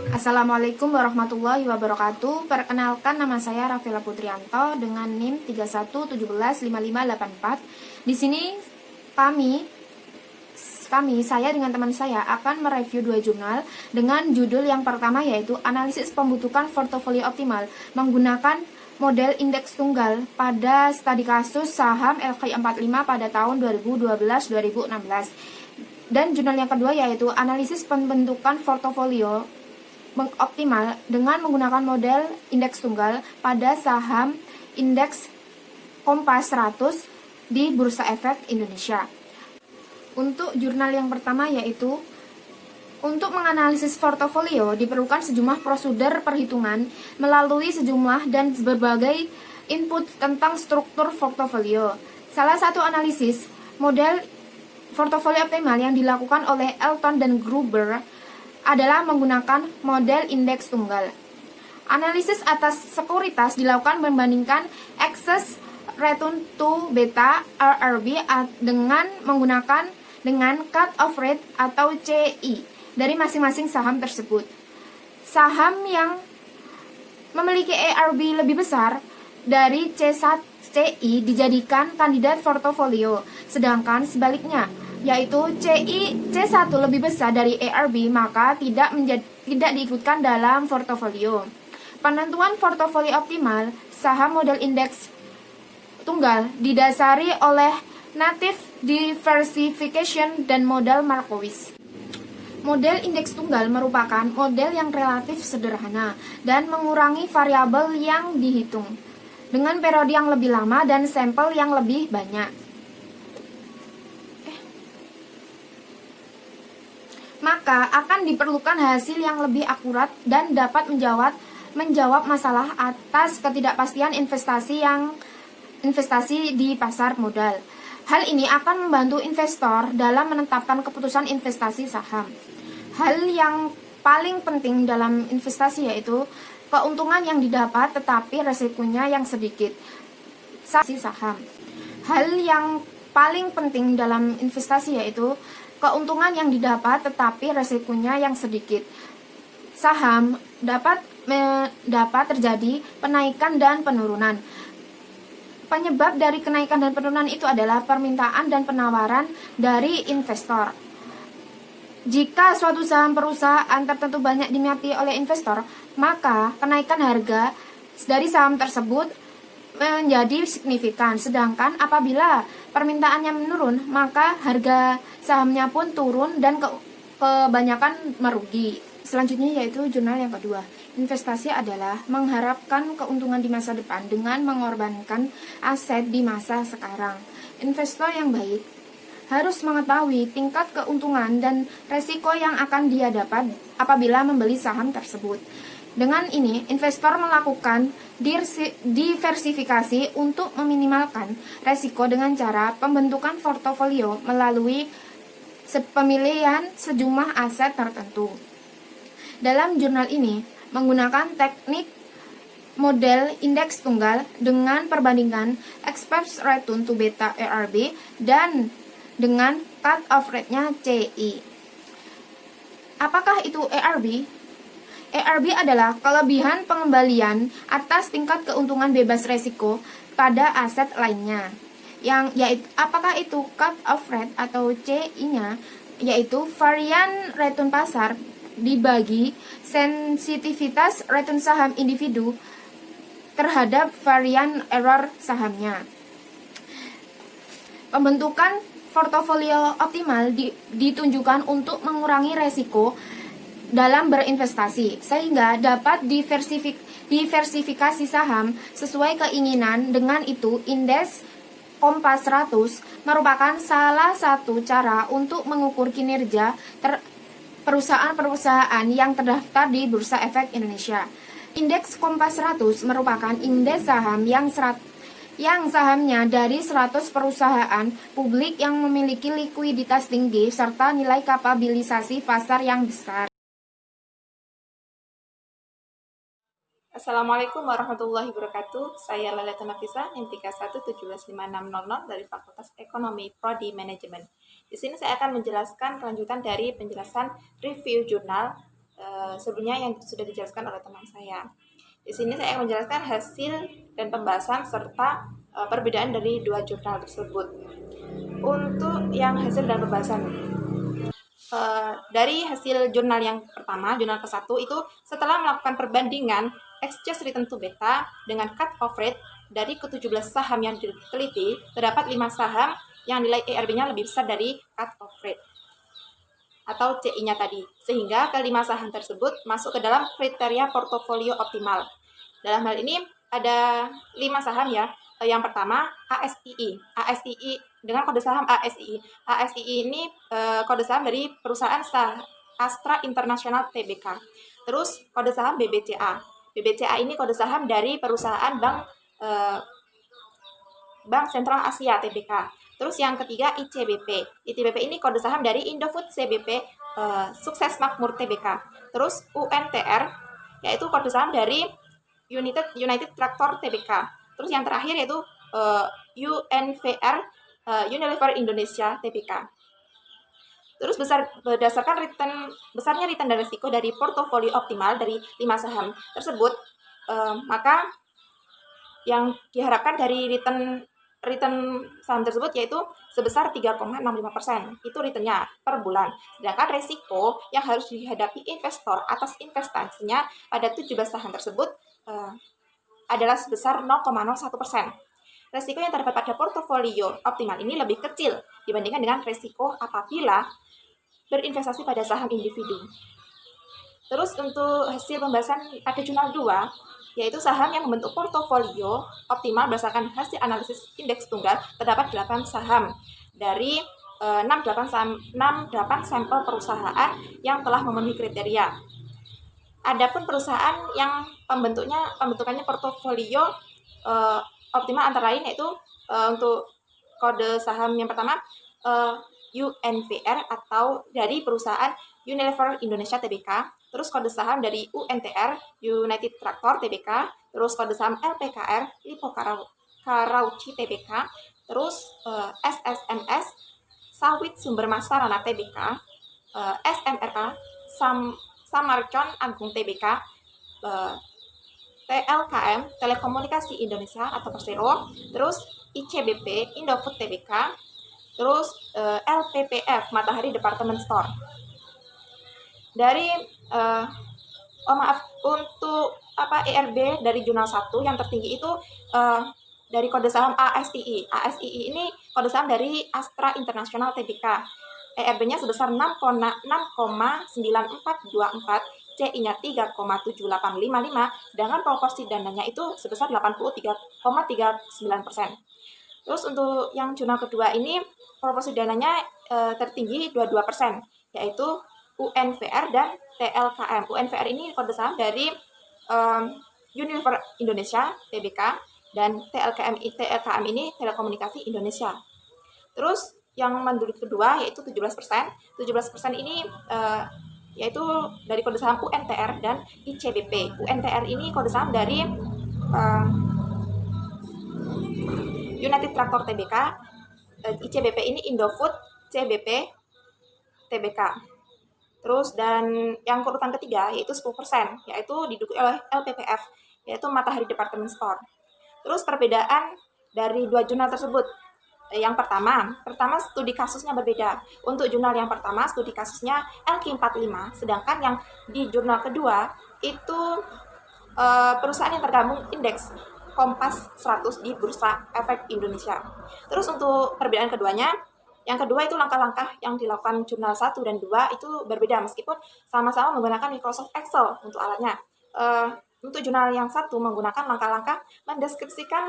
Assalamualaikum warahmatullahi wabarakatuh. Perkenalkan, nama saya Rafila Putrianto dengan NIM 31175584. Di sini saya dengan teman saya akan mereview dua jurnal dengan judul yang pertama yaitu Analisis Pembentukan Portofolio Optimal menggunakan model indeks tunggal pada studi kasus saham LQ45 pada tahun 2012-2016. Dan jurnal yang kedua yaitu Analisis Pembentukan Portofolio optimal dengan menggunakan model indeks tunggal pada saham indeks Kompas 100 di Bursa Efek Indonesia. Untuk jurnal yang pertama yaitu untuk menganalisis portofolio diperlukan sejumlah prosedur perhitungan melalui sejumlah dan berbagai input tentang struktur portofolio. Salah satu analisis model portofolio optimal yang dilakukan oleh Elton dan Gruber adalah menggunakan model indeks tunggal. Analisis atas sekuritas dilakukan membandingkan excess return to beta RRB dengan menggunakan cut off rate atau CI dari masing-masing saham tersebut. Saham yang memiliki ERB lebih besar dari CI dijadikan kandidat portofolio, sedangkan sebaliknya yaitu C1 lebih besar dari ERB maka tidak diikutkan dalam portofolio. Penentuan portofolio optimal saham model indeks tunggal didasari oleh native diversification dan model Markowitz. Model indeks tunggal merupakan model yang relatif sederhana dan mengurangi variabel yang dihitung dengan periode yang lebih lama dan sampel yang lebih banyak. Maka akan diperlukan hasil yang lebih akurat dan dapat menjawab masalah atas ketidakpastian investasi di pasar modal. Hal ini akan membantu investor dalam menetapkan keputusan investasi saham. Hal yang paling penting dalam investasi yaitu keuntungan yang didapat tetapi resikonya yang sedikit. Saham. Hal yang paling penting dalam investasi yaitu keuntungan yang didapat tetapi resikonya yang sedikit. Saham dapat terjadi penaikan dan penurunan. Penyebab dari kenaikan dan penurunan itu adalah permintaan dan penawaran dari investor. Jika suatu saham perusahaan tertentu banyak diminati oleh investor, maka kenaikan harga dari saham tersebut menjadi signifikan. Sedangkan apabila permintaannya menurun, maka harga sahamnya pun turun dan kebanyakan merugi. Selanjutnya yaitu jurnal yang kedua. Investasi adalah mengharapkan keuntungan di masa depan dengan mengorbankan aset di masa sekarang. Investor yang baik harus mengetahui tingkat keuntungan dan resiko yang akan dia dapat apabila membeli saham tersebut. Dengan ini, investor melakukan diversifikasi untuk meminimalkan resiko dengan cara pembentukan portofolio melalui pemilihan sejumlah aset tertentu. Dalam jurnal ini, menggunakan teknik model indeks tunggal dengan perbandingan expected return to beta ERB dan dengan cut off rate-nya CI. Apakah itu ERB? ERB adalah kelebihan pengembalian atas tingkat keuntungan bebas resiko pada aset lainnya. Apakah itu cut off rate atau CI-nya? Yaitu varian return pasar dibagi sensitivitas return saham individu terhadap varian error sahamnya. Pembentukan portofolio optimal ditunjukkan untuk mengurangi resiko dalam berinvestasi, sehingga dapat diversifikasi saham sesuai keinginan. Dengan itu, indeks Kompas 100 merupakan salah satu cara untuk mengukur kinerja perusahaan-perusahaan yang terdaftar di Bursa Efek Indonesia. Indeks Kompas 100 merupakan indeks saham yang sahamnya dari 100 perusahaan publik yang memiliki likuiditas tinggi serta nilai kapitalisasi pasar yang besar. Assalamualaikum warahmatullahi wabarakatuh. Saya Laleta Nafisa, NIM 31175600 dari Fakultas Ekonomi Prodi Manajemen. Di sini saya akan menjelaskan kelanjutan dari penjelasan review jurnal sebelumnya yang sudah dijelaskan oleh teman saya. Di sini saya akan menjelaskan hasil dan pembahasan serta perbedaan dari dua jurnal tersebut. Untuk yang hasil dan pembahasan, dari hasil jurnal yang pertama, jurnal ke-1 itu setelah melakukan perbandingan exchange return to beta dengan cut off rate dari ke-17 saham yang diteliti, terdapat 5 saham yang nilai ERB-nya lebih besar dari cut off rate atau CI-nya tadi, sehingga kelima saham tersebut masuk ke dalam kriteria portofolio optimal. Dalam hal ini ada 5 saham ya. Yang pertama ASII. ASII dengan kode saham ASII. ASII ini kode saham dari perusahaan Astra International Tbk. Terus kode saham BBCA. BBCA ini kode saham dari perusahaan Bank Sentral Asia Tbk. Terus yang ketiga ICBP. ICBP ini kode saham dari Indofood CBP Sukses Makmur Tbk. Terus UNTR yaitu kode saham dari United Tractor Tbk. Terus yang terakhir yaitu UNVR Unilever Indonesia Tbk. Terus berdasarkan besarnya return dan risiko dari portofolio optimal dari 5 saham tersebut, maka yang diharapkan dari return saham tersebut yaitu sebesar 3,65%. Itu returnnya per bulan. Sedangkan resiko yang harus dihadapi investor atas investasinya pada 17 saham tersebut adalah sebesar 0,01%. Resiko yang terdapat pada portofolio optimal ini lebih kecil dibandingkan dengan resiko apabila berinvestasi pada saham individu. Terus untuk hasil pembahasan pada jurnal 2, yaitu saham yang membentuk portofolio optimal berdasarkan hasil analisis indeks tunggal, terdapat 8 saham dari 68 sampel perusahaan yang telah memenuhi kriteria. Adapun perusahaan yang pembentukannya portofolio optimal antara lain yaitu untuk kode saham yang pertama UNVR atau dari perusahaan Unilever Indonesia Tbk, terus kode saham dari UNTR United Tractor Tbk, terus kode saham LPKR Lipo Karauci Tbk, terus SSMS Sawit Sumber Masarana Tbk, SMRA Samarcon Agung Tbk, TLKM Telekomunikasi Indonesia atau Persero, terus ICBP Indofood Tbk, terus LPPF Matahari Department Store. Dari untuk ERB dari jurnal 1 yang tertinggi itu dari kode saham ASII. ASII ini kode saham dari Astra International Tbk. ERB-nya sebesar 6,9424, CI-nya 3,7855, sedangkan proporsi dananya itu sebesar 83,39%. Terus untuk yang jurnal kedua ini proporsi dananya tertinggi 22%, yaitu UNVR dan TLKM. UNVR ini kode saham dari Unilever Indonesia Tbk dan TLKM ini Telekomunikasi Indonesia. Terus yang menduduki kedua yaitu 17%. 17% ini yaitu dari kode saham UNTR dan ICBP. UNTR ini kode saham dari United Tractor Tbk. ICBP ini Indofood CBP Tbk. Terus dan yang urutan ketiga yaitu 10%, yaitu diduduki oleh LPPF, yaitu Matahari Department Store. Terus perbedaan dari dua jurnal tersebut. Yang pertama studi kasusnya berbeda. Untuk jurnal yang pertama studi kasusnya LQ45, sedangkan yang di jurnal kedua itu perusahaan yang tergabung indeks Kompas 100 di Bursa Efek Indonesia. Terus untuk perbedaan keduanya, yang kedua itu langkah-langkah yang dilakukan jurnal 1 dan 2 itu berbeda meskipun sama-sama menggunakan Microsoft Excel untuk alatnya. Untuk jurnal yang satu menggunakan langkah-langkah mendeskripsikan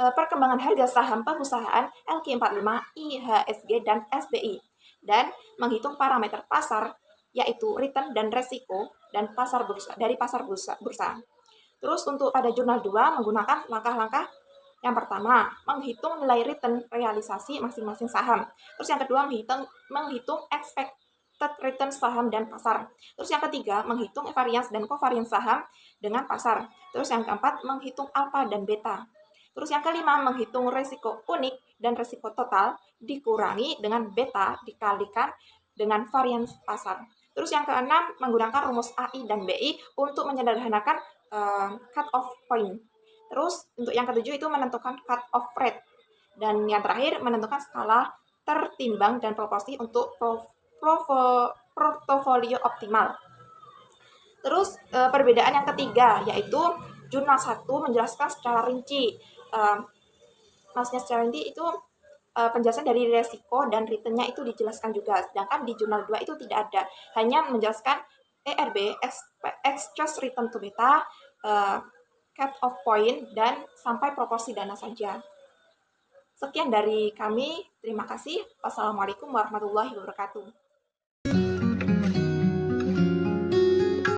perkembangan harga saham perusahaan LQ45, IHSG, dan SBI, dan menghitung parameter pasar, yaitu return dan resiko dan pasar bursa. Terus untuk pada jurnal 2 menggunakan langkah-langkah yang pertama, menghitung nilai return realisasi masing-masing saham. Terus yang kedua, menghitung expected return saham dan pasar. Terus yang ketiga, menghitung variance dan covariance saham dengan pasar. Terus yang keempat, menghitung alpha dan beta. Terus yang kelima, menghitung risiko unik dan risiko total dikurangi dengan beta dikalikan dengan varian pasar. Terus yang keenam, menggunakan rumus AI dan BI untuk menyederhanakan cut off point. Terus untuk yang ketujuh itu menentukan cut off rate. Dan yang terakhir menentukan skala tertimbang dan proporsi untuk portofolio optimal. Terus perbedaan yang ketiga yaitu jurnal 1 menjelaskan secara rinci. Maksudnya secara rinci itu penjelasan dari resiko dan returnnya itu dijelaskan juga. Sedangkan di jurnal 2 itu tidak ada. Hanya menjelaskan ERB, exchange return to beta, cut off point, dan sampai proporsi dana saja. Sekian dari kami. Terima kasih. Wassalamualaikum warahmatullahi wabarakatuh.